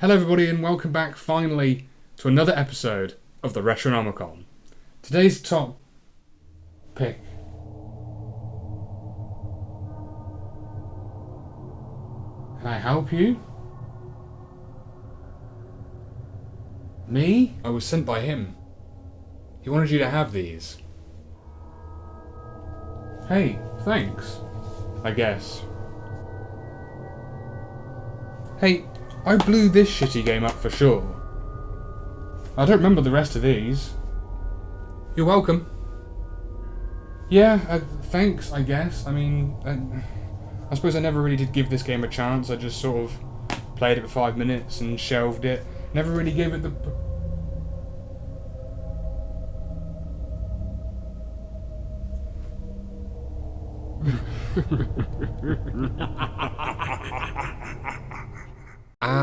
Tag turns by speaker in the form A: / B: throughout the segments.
A: Hello everybody and welcome back finally to another episode of the Retronomicon. Today's top pick. Can I help you? Me? I was sent by him. He wanted you to have these. Hey, thanks. I guess. Hey, I blew this shitty game up for sure. I don't remember the rest of these. You're welcome. Yeah, thanks, I guess. I mean, I suppose I never really did give this game a chance. I just sort of played it for 5 minutes and shelved it. Never really gave it the...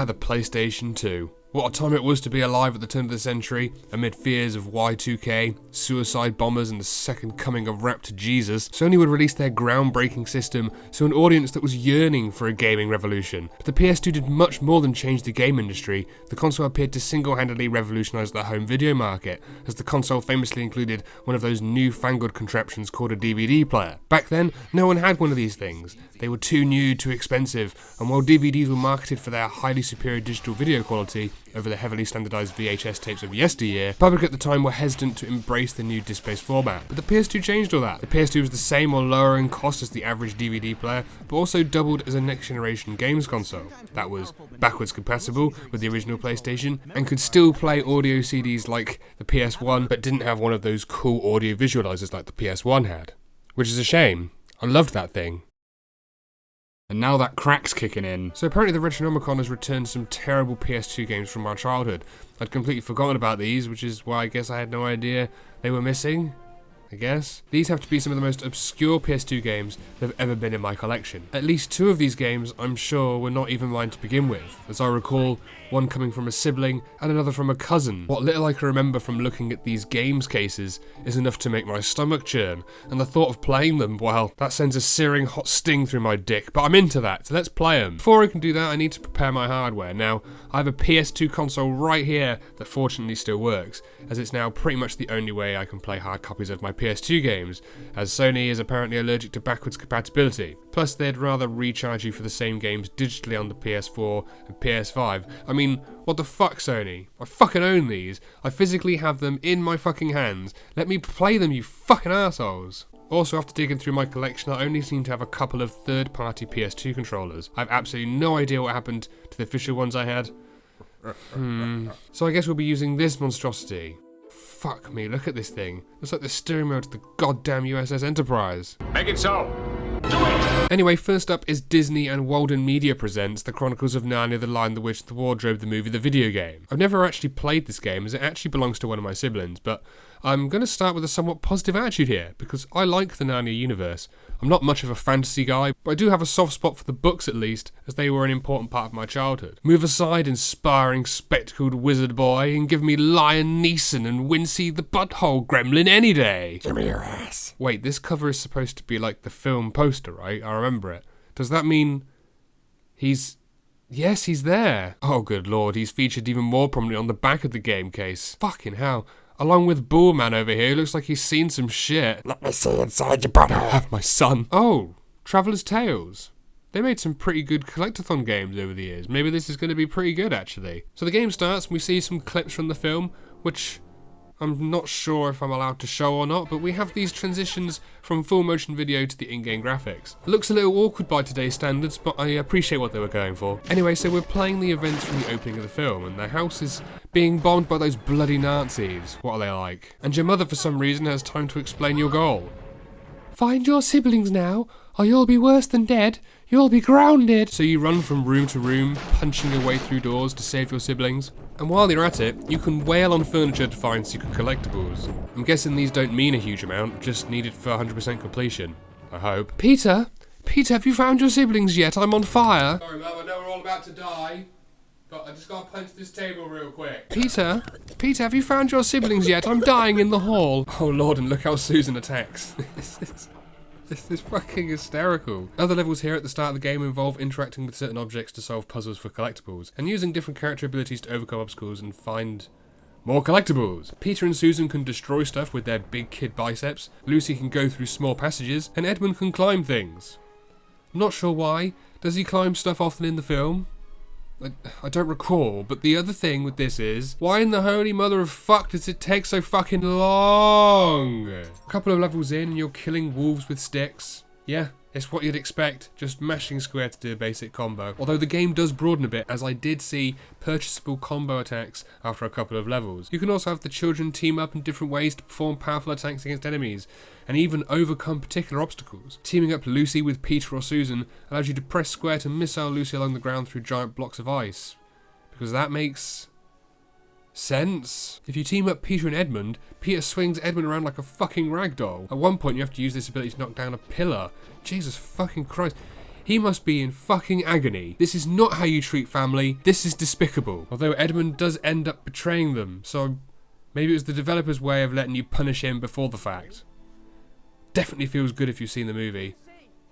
A: The PlayStation 2. What a time it was to be alive at the turn of the century, amid fears of Y2K, suicide bombers and the second coming of rap to Jesus. Sony would release their groundbreaking system to an audience that was yearning for a gaming revolution. But the PS2 did much more than change the game industry. The console appeared to single-handedly revolutionise the home video market, as the console famously included one of those newfangled contraptions called a DVD player. Back then, no one had one of these things. They were too new, too expensive, and while DVDs were marketed for their highly superior digital video quality over the heavily standardised VHS tapes of yesteryear, the public at the time were hesitant to embrace the new disc-based format. But the PS2 changed all that. The PS2 was the same or lower in cost as the average DVD player, but also doubled as a next-generation games console. That was backwards compatible with the original PlayStation, and could still play audio CDs like the PS1, but didn't have one of those cool audio visualizers like the PS1 had. Which is a shame. I loved that thing. And now that crack's kicking in. So apparently the Retronomicon has returned some terrible PS2 games from my childhood. I'd completely forgotten about these, which is why I guess I had no idea they were missing. I guess. These have to be some of the most obscure PS2 games that have ever been in my collection. At least 2 of these games, I'm sure, were not even mine to begin with. As I recall, one coming from a sibling and another from a cousin. What little I can remember from looking at these games cases is enough to make my stomach churn, and the thought of playing them, well, that sends a searing hot sting through my dick, but I'm into that, so let's play them. Before I can do that, I need to prepare my hardware. Now, I have a PS2 console right here that fortunately still works, as it's now pretty much the only way I can play hard copies of my PS2 games, as Sony is apparently allergic to backwards compatibility. Plus, they'd rather recharge you for the same games digitally on the PS4 and PS5. I mean, what the fuck, Sony? I fucking own these. I physically have them in my fucking hands. Let me play them, you fucking assholes. Also, after digging through my collection, I only seem to have a couple of third-party PS2 controllers. I have absolutely no idea what happened to the official ones I had. So I guess we'll be using this monstrosity. Fuck me, look at this thing. Looks like the steering wheel to the goddamn USS Enterprise.
B: Make it so! Do it!
A: Anyway, first up is Disney and Walden Media presents The Chronicles of Narnia, The Lion, the Witch, the Wardrobe, the movie, the video game. I've never actually played this game, as it actually belongs to one of my siblings, but I'm going to start with a somewhat positive attitude here, because I like the Narnia universe. I'm not much of a fantasy guy, but I do have a soft spot for the books at least, as they were an important part of my childhood. Move aside, inspiring, spectacled wizard boy, and give me Lion Neeson and Wincy the Butthole Gremlin any day.
B: Give me your ass.
A: Wait, this cover is supposed to be like the film poster, right? I remember it. Does that mean he's... Yes, he's there. Oh, good lord, he's featured even more prominently on the back of the game case. Fucking hell. Along with Bullman over here, who looks like he's seen some shit.
B: Let me see inside your butthole.
A: Have my son. Oh, Traveller's Tales. They made some pretty good collectathon games over the years. Maybe this is going to be pretty good, actually. So the game starts and we see some clips from the film, which I'm not sure if I'm allowed to show or not, but we have these transitions from full motion video to the in-game graphics. It looks a little awkward by today's standards, but I appreciate what they were going for. Anyway, so we're playing the events from the opening of the film, and the house is being bombed by those bloody Nazis. What are they like? And your mother, for some reason, has time to explain your goal. Find your siblings now, or you'll be worse than dead. You'll be grounded. So you run from room to room, punching your way through doors to save your siblings. And while you're at it, you can wail on furniture to find secret collectibles. I'm guessing these don't mean a huge amount, just needed for 100% completion. I hope. Peter, have you found your siblings yet? I'm on fire. Sorry, Mum, I know we're all about to die, but I just gotta punch this table real quick. Peter, have you found your siblings yet? I'm dying in the hall. Oh lord, and look how Susan attacks. This is fucking hysterical. Other levels here at the start of the game involve interacting with certain objects to solve puzzles for collectibles, and using different character abilities to overcome obstacles and find more collectibles. Peter and Susan can destroy stuff with their big kid biceps, Lucy can go through small passages, and Edmund can climb things. I'm not sure why. Does he climb stuff often in the film? I don't recall, but the other thing with this is, why in the holy mother of fuck does it take so fucking long? A couple of levels in and you're killing wolves with sticks. Yeah, it's what you'd expect, just mashing square to do a basic combo. Although the game does broaden a bit, as I did see purchasable combo attacks after a couple of levels. You can also have the children team up in different ways to perform powerful attacks against enemies, and even overcome particular obstacles. Teaming up Lucy with Peter or Susan allows you to press square to missile Lucy along the ground through giant blocks of ice. Because that makes sense. If you team up Peter and Edmund, Peter swings Edmund around like a fucking ragdoll. At one point you have to use this ability to knock down a pillar. Jesus fucking Christ. He must be in fucking agony. This is not how you treat family. This is despicable. Although Edmund does end up betraying them, so maybe it was the developer's way of letting you punish him before the fact. Definitely feels good if you've seen the movie.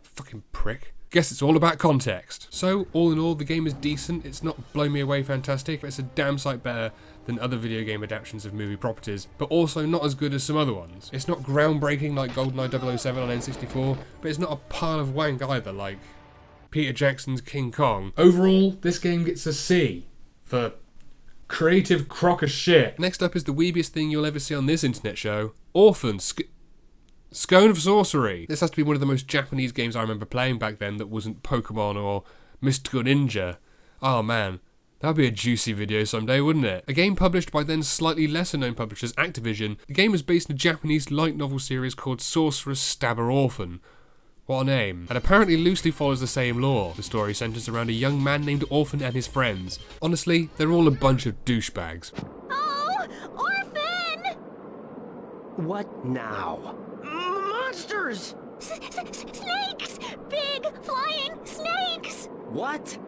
A: Fucking prick. Guess it's all about context. So, all in all, the game is decent. It's not blow me away fantastic, but it's a damn sight better than other video game adaptations of movie properties, but also not as good as some other ones. It's not groundbreaking like GoldenEye 007 on N64, but it's not a pile of wank either like Peter Jackson's King Kong. Overall, this game gets a C for creative crock of shit. Next up is the weebiest thing you'll ever see on this internet show, Orphan. Scone of Sorcery. This has to be one of the most Japanese games I remember playing back then that wasn't Pokemon or Mystical Ninja. Oh man, that'd be a juicy video someday, wouldn't it? A game published by then slightly lesser known publishers Activision, the game is based in a Japanese light novel series called Sorcerer's Stabber Orphan. What a name. And apparently loosely follows the same lore. The story centres around a young man named Orphan and his friends. Honestly, they're all a bunch of douchebags.
C: Oh, Orphan!
D: What now?
C: Monsters! Snakes! Big, flying snakes!
D: What?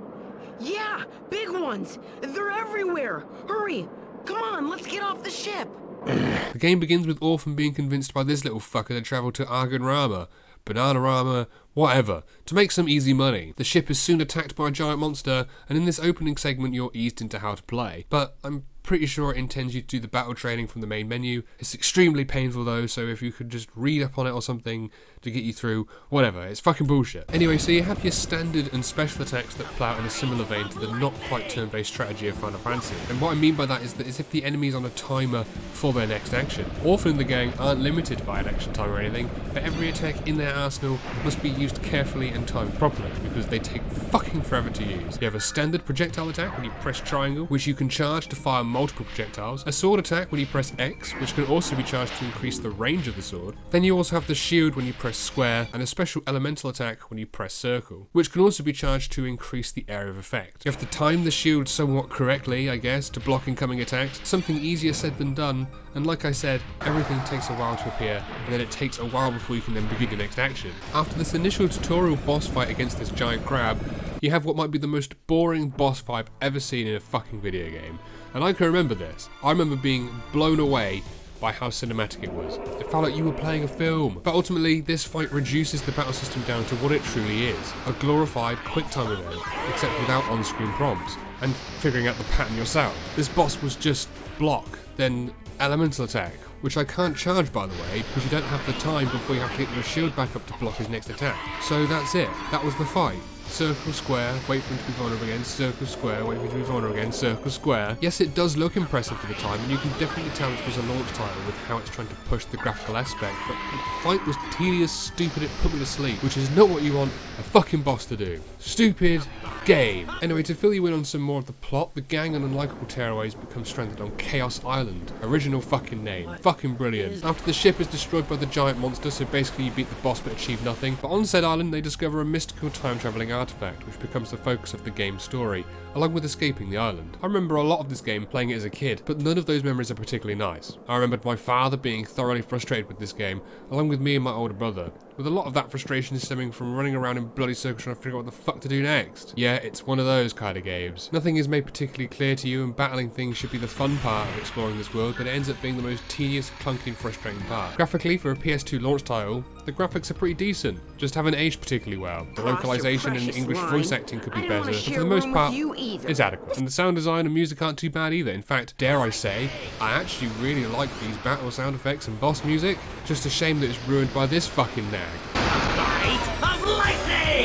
C: Yeah, big ones! They're everywhere! Hurry! Come on, let's get off the ship!
A: The game begins with Orphan being convinced by this little fucker to travel to Arganrama, Bananarama, whatever, to make some easy money. The ship is soon attacked by a giant monster, and in this opening segment you're eased into how to play. But I'm pretty sure it intends you to do the battle training from the main menu. It's extremely painful though, so if you could just read up on it or something to get you through, whatever, it's fucking bullshit. Anyway, so you have your standard and special attacks that plow in a similar vein to the not quite turn-based strategy of Final Fantasy. And what I mean by that is that as if the enemy's on a timer for their next action. Orphan and the gang aren't limited by an action time or anything, but every attack in their arsenal must be used carefully and timed properly, because they take fucking forever to use. You have a standard projectile attack when you press triangle, which you can charge to fire multiple projectiles, a sword attack when you press X, which can also be charged to increase the range of the sword. Then you also have the shield when you press square, and a special elemental attack when you press circle, which can also be charged to increase the area of effect. You have to time the shield somewhat correctly, I guess, to block incoming attacks, something easier said than done, and like I said, everything takes a while to appear, and then it takes a while before you can then begin your next action. After this initial tutorial boss fight against this giant crab, you have what might be the most boring boss fight I've ever seen in a fucking video game. And I can remember this. I remember being blown away by how cinematic it was. It felt like you were playing a film. But ultimately, this fight reduces the battle system down to what it truly is. A glorified quick time event, except without on-screen prompts, and figuring out the pattern yourself. This boss was just block, then elemental attack, which I can't charge by the way, because you don't have the time before you have to get your shield back up to block his next attack. So that's it. That was the fight. Circle, square, wait for him to be vulnerable again, circle, square, wait for him to be vulnerable again, circle, square. Yes, it does look impressive for the time, and you can definitely tell it was a launch title with how it's trying to push the graphical aspect, but the fight was tedious, stupid, it put me to sleep, which is not what you want a fucking boss to do. Stupid game. Anyway, to fill you in on some more of the plot, the gang and unlikable tearaways become stranded on Chaos Island. Original fucking name. Fucking brilliant. After the ship is destroyed by the giant monster, so basically you beat the boss but achieve nothing, but on said island they discover a mystical time-travelling artifact, which becomes the focus of the game's story, along with escaping the island. I remember a lot of this game playing it as a kid, but none of those memories are particularly nice. I remembered my father being thoroughly frustrated with this game, along with me and my older brother. with a lot of that frustration stemming from running around in bloody circles trying to figure out what the fuck to do next. Yeah, it's one of those kind of games. Nothing is made particularly clear to you, and battling things should be the fun part of exploring this world, but it ends up being the most tedious, clunky and frustrating part. Graphically, for a PS2 launch title, the graphics are pretty decent, just haven't aged particularly well. The localization and English voice acting could be better, but for the most part, it's adequate. And the sound design and music aren't too bad either. In fact, dare I say, I actually really like these battle sound effects and boss music. Just a shame that it's ruined by this fucking nag.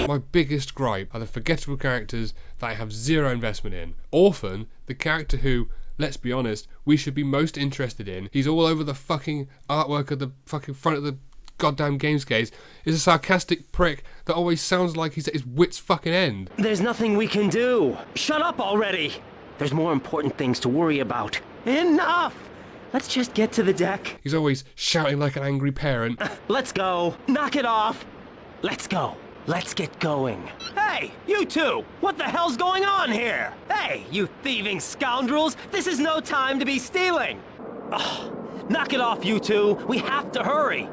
A: My biggest gripe are the forgettable characters that I have zero investment in. Orphan, the character who, let's be honest, we should be most interested in, he's all over the fucking artwork of the fucking front of the goddamn games case, is a sarcastic prick that always sounds like he's at his wit's fucking end.
D: There's nothing we can do. Shut up already. There's more important things to worry about. Enough! Let's just get to the deck.
A: He's always shouting like an angry parent.
D: Let's go. Knock it off. Let's go. Let's get going. Hey, you two! What the hell's going on here? Hey, you thieving scoundrels! This is no time to be stealing! Oh, knock it off, you two! We have to hurry!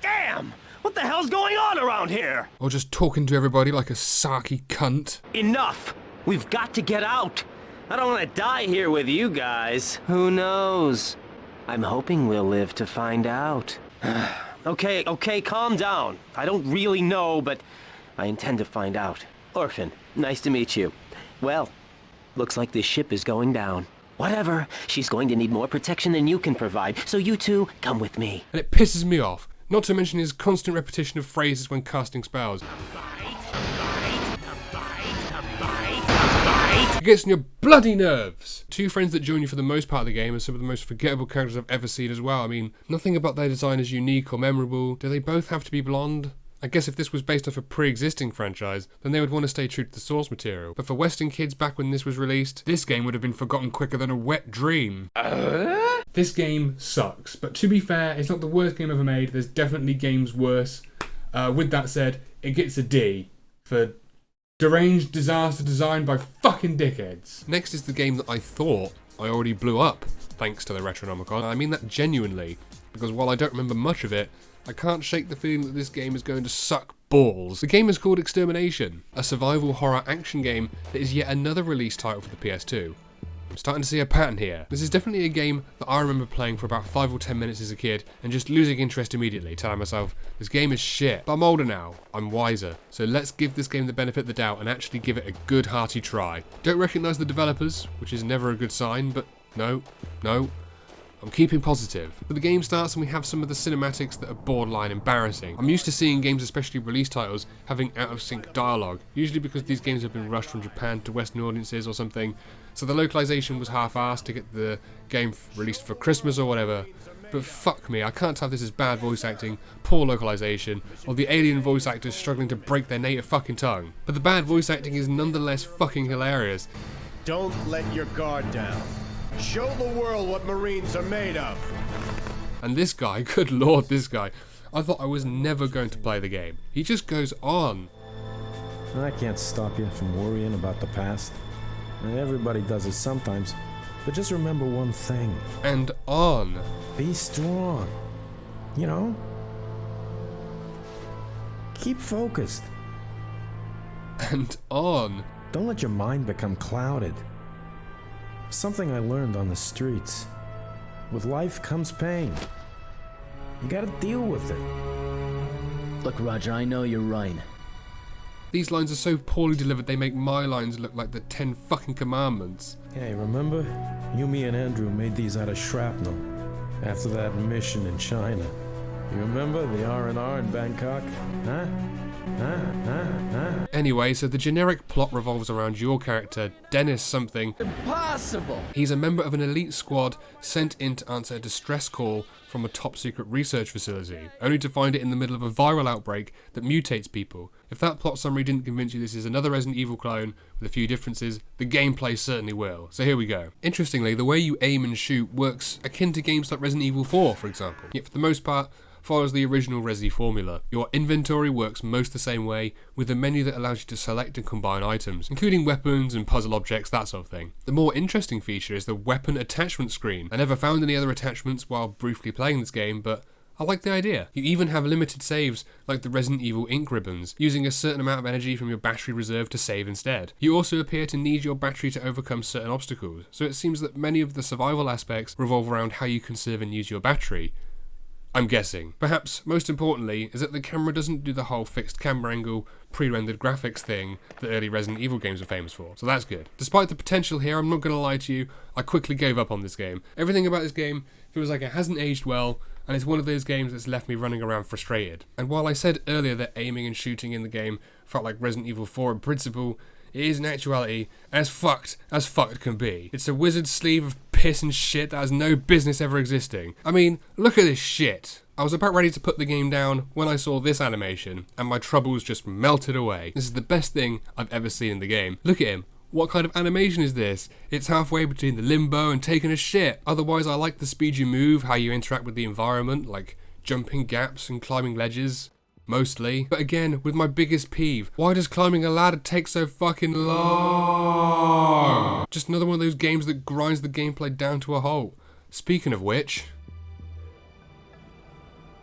D: Damn! What the hell's going on around here?
A: Or just talking to everybody like a sarky cunt.
D: Enough! We've got to get out! I don't want to die here with you guys. Who knows? I'm hoping we'll live to find out. Okay, calm down. I don't really know, but I intend to find out. Orphan, nice to meet you. Well, looks like this ship is going down. Whatever, she's going to need more protection than you can provide, so you two, come with me.
A: And it pisses me off, not to mention his constant repetition of phrases when casting spells. It gets on your bloody nerves! Two friends that join you for the most part of the game are some of the most forgettable characters I've ever seen as well. I mean, nothing about their design is unique or memorable. Do they both have to be blonde? I guess if this was based off a pre-existing franchise, then they would want to stay true to the source material. But for Western kids back when this was released, this game would have been forgotten quicker than a wet dream. This game sucks, but to be fair, it's not the worst game ever made. There's definitely games worse. With that said, it gets a D for deranged disaster designed by fucking dickheads. Next is the game that I thought I already blew up, thanks to the Retronomicon. I mean that genuinely, because while I don't remember much of it, I can't shake the feeling that this game is going to suck balls. The game is called Extermination, a survival horror action game that is yet another release title for the PS2. I'm starting to see a pattern here. This is definitely a game that I remember playing for about 5 or 10 minutes as a kid and just losing interest immediately, telling myself, this game is shit. But I'm older now, I'm wiser, so let's give this game the benefit of the doubt and actually give it a good hearty try. Don't recognise the developers, which is never a good sign, but no, I'm keeping positive. But the game starts and we have some of the cinematics that are borderline embarrassing. I'm used to seeing games, especially release titles, having out-of-sync dialogue, usually because these games have been rushed from Japan to Western audiences or something, so the localization was half-assed to get the game released for Christmas or whatever. But fuck me, I can't have this as bad voice acting, poor localization, or the alien voice actors struggling to break their native fucking tongue. But the bad voice acting is nonetheless fucking hilarious.
E: Don't let your guard down. Show the world what Marines are made of.
A: And this guy, good lord, this guy, I thought I was never going to play the game. He just goes on.
F: I can't stop you from worrying about the past. Everybody does it sometimes, but just remember one thing.
A: And on.
F: Be strong. You know? Keep focused.
A: And on.
F: Don't let your mind become clouded. Something I learned on the streets. With life comes pain. You gotta deal with it.
G: Look, Roger, I know you're right.
A: These lines are so poorly delivered they make my lines look like the 10 fucking commandments.
F: Hey, remember? You, me, and Andrew made these out of shrapnel after that mission in China. You remember the R&R in Bangkok? Huh?
A: Anyway, so the generic plot revolves around your character, Dennis something.
G: Impossible!
A: He's a member of an elite squad sent in to answer a distress call from a top-secret research facility, only to find it in the middle of a viral outbreak that mutates people. If that plot summary didn't convince you this is another Resident Evil clone with a few differences, the gameplay certainly will. So here we go. Interestingly, the way you aim and shoot works akin to games like Resident Evil 4, for example. Yet for the most part, follows the original Resi formula. Your inventory works most the same way, with a menu that allows you to select and combine items, including weapons and puzzle objects, that sort of thing. The more interesting feature is the weapon attachment screen. I never found any other attachments while briefly playing this game, but I like the idea. You even have limited saves like the Resident Evil ink ribbons, using a certain amount of energy from your battery reserve to save instead. You also appear to need your battery to overcome certain obstacles, so it seems that many of the survival aspects revolve around how you conserve and use your battery. I'm guessing. Perhaps most importantly is that the camera doesn't do the whole fixed camera angle, pre-rendered graphics thing that early Resident Evil games are famous for, so that's good. Despite the potential here, I'm not going to lie to you, I quickly gave up on this game. Everything about this game feels like it hasn't aged well, and it's one of those games that's left me running around frustrated. And while I said earlier that aiming and shooting in the game felt like Resident Evil 4 in principle, it is in actuality as fucked can be. It's a wizard's sleeve of piss and shit that has no business ever existing. I mean, look at this shit. I was about ready to put the game down when I saw this animation, and my troubles just melted away. This is the best thing I've ever seen in the game. Look at him. What kind of animation is this? It's halfway between the limbo and taking a shit. Otherwise, I like the speed you move, how you interact with the environment, like jumping gaps and climbing ledges. Mostly. But again, with my biggest peeve, why does climbing a ladder take so fucking long? Just another one of those games that grinds the gameplay down to a halt. Speaking of which...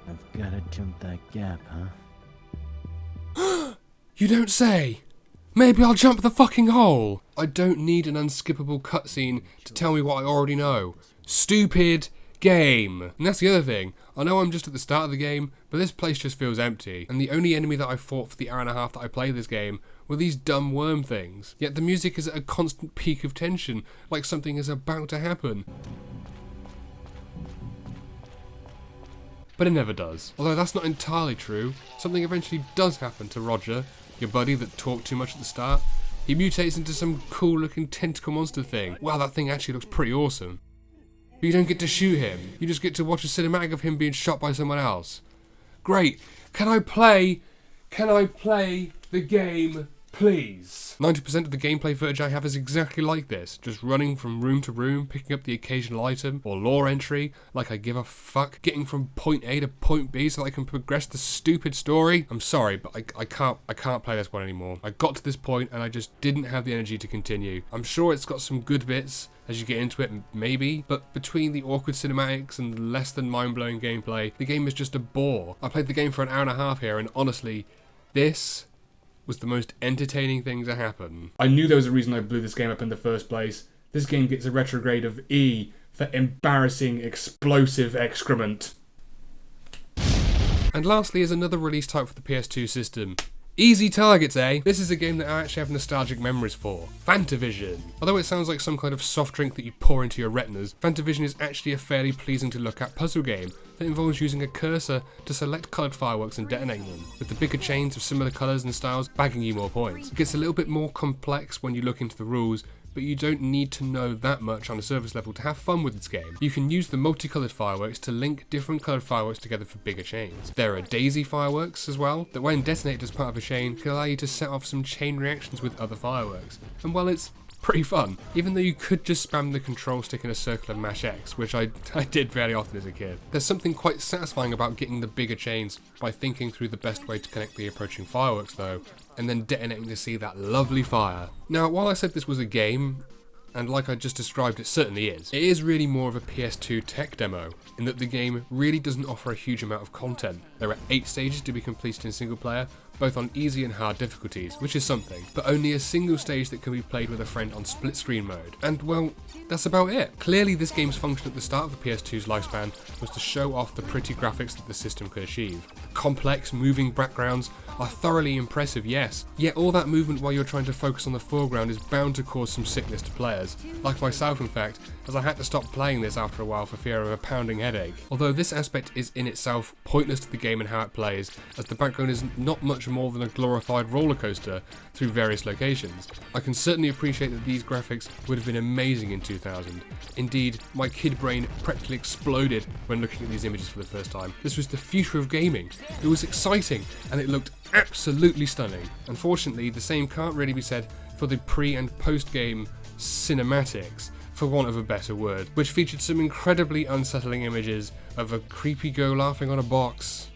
G: I've gotta jump that gap, huh?
A: You don't say! Maybe I'll jump the fucking hole! I don't need an unskippable cutscene to tell me what I already know. Stupid game! And that's the other thing. I know I'm just at the start of the game, but this place just feels empty, and the only enemy that I fought for the hour and a half that I played this game were these dumb worm things. Yet the music is at a constant peak of tension, like something is about to happen. But it never does. Although that's not entirely true. Something eventually does happen to Roger, your buddy that talked too much at the start. He mutates into some cool looking tentacle monster thing. Wow, that thing actually looks pretty awesome. But you don't get to shoot him. You just get to watch a cinematic of him being shot by someone else. Great. Can I play the game, please? 90% of the gameplay footage I have is exactly like this. Just running from room to room, picking up the occasional item or lore entry, like I give a fuck, getting from point A to point B so that I can progress the stupid story. I'm sorry, but I can't play this one anymore. I got to this point and I just didn't have the energy to continue. I'm sure it's got some good bits as you get into it, maybe, but between the awkward cinematics and the less than mind-blowing gameplay, the game is just a bore. I played the game for an hour and a half here, and honestly, this was the most entertaining thing to happen.
H: I knew there was a reason I blew this game up in the first place. This game gets a retrograde of E for embarrassing, explosive excrement.
A: And lastly is another release type for the PS2 system. Easy targets, eh? This is a game that I actually have nostalgic memories for. Fantavision. Although it sounds like some kind of soft drink that you pour into your retinas, Fantavision is actually a fairly pleasing to look at puzzle game that involves using a cursor to select coloured fireworks and detonate them, with the bigger chains of similar colours and styles bagging you more points. It gets a little bit more complex when you look into the rules, but you don't need to know that much on a surface level to have fun with this game. You can use the multicoloured fireworks to link different coloured fireworks together for bigger chains. There are daisy fireworks as well, that when detonated as part of a chain can allow you to set off some chain reactions with other fireworks. And well, it's pretty fun, even though you could just spam the control stick in a circle and mash X, which I did fairly often as a kid. There's something quite satisfying about getting the bigger chains by thinking through the best way to connect the approaching fireworks though, and then detonating to see that lovely fire. Now, while I said this was a game, and like I just described it certainly is, it is really more of a PS2 tech demo, in that the game really doesn't offer a huge amount of content. There are 8 stages to be completed in single player, both on easy and hard difficulties, which is something, but only a single stage that can be played with a friend on split screen mode. And well, that's about it. Clearly this game's function at the start of the PS2's lifespan was to show off the pretty graphics that the system could achieve. The complex, moving backgrounds are thoroughly impressive, yes, yet all that movement while you're trying to focus on the foreground is bound to cause some sickness to players, like myself in fact, as I had to stop playing this after a while for fear of a pounding headache. Although this aspect is in itself pointless to the game and how it plays, as the background is not much more than a glorified roller coaster through various locations. I can certainly appreciate that these graphics would have been amazing in 2000. Indeed, my kid brain practically exploded when looking at these images for the first time. This was the future of gaming. It was exciting and it looked absolutely stunning. Unfortunately, the same can't really be said for the pre and post game cinematics, for want of a better word, which featured some incredibly unsettling images of a creepy girl laughing on a box,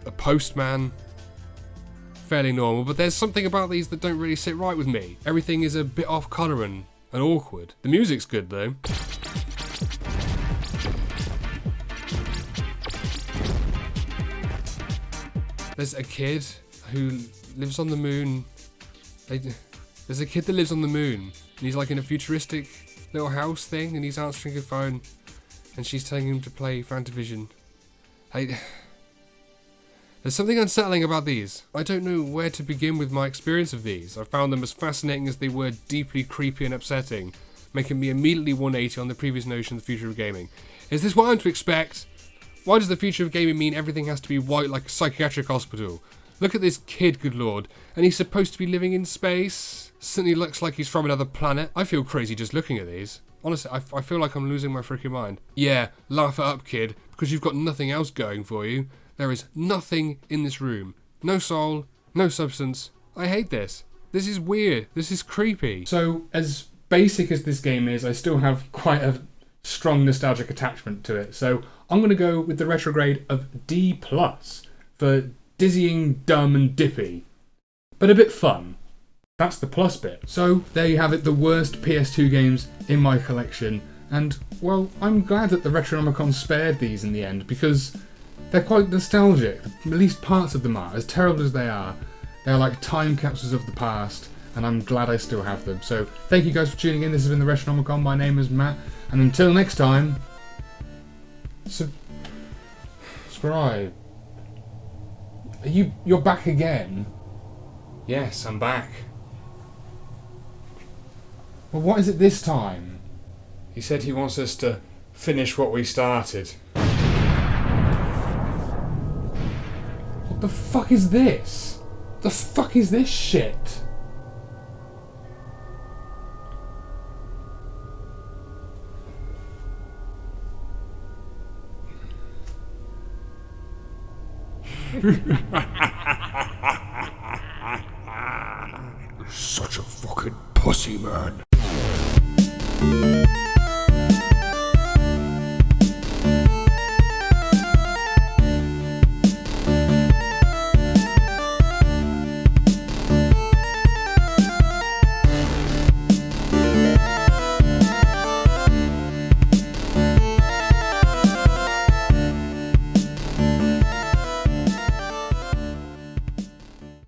A: a postman. Fairly normal, but there's something about these that don't really sit right with me. Everything is a bit off colour and awkward. The music's good though. There's a kid who lives on the moon. There's a kid that lives on the moon, and he's like in a futuristic little house thing, and he's answering a phone, and she's telling him to play Fantavision. There's something unsettling about these. I don't know where to begin with my experience of these. I found them as fascinating as they were deeply creepy and upsetting, making me immediately 180 on the previous notion of the future of gaming. Is this what I'm to expect? Why does the future of gaming mean everything has to be white like a psychiatric hospital? Look at this kid, good lord, and he's supposed to be living in space? Certainly looks like he's from another planet. I feel crazy just looking at these. Honestly, I feel like I'm losing my freaking mind. Yeah, laugh it up, kid, because you've got nothing else going for you. There is nothing in this room. No soul, no substance. I hate this. This is weird. This is creepy.
H: So, as basic as this game is, I still have quite a strong nostalgic attachment to it. So, I'm going to go with the retrograde of D+, for dizzying, dumb and dippy. But a bit fun. That's the plus bit. So, there you have it, the worst PS2 games in my collection. And, well, I'm glad that the Retronomicon spared these in the end, because they're quite nostalgic. At least parts of them are. As terrible as they are, they're like time capsules of the past, and I'm glad I still have them. So, thank you guys for tuning in. This has been the Retronomicon. My name is Matt, and until next time, subscribe. You're back again? Yes, I'm back. Well, what is it this time? He said he wants us to finish what we started. What the fuck is this? The fuck is this shit?
B: Such a fucking pussy, man.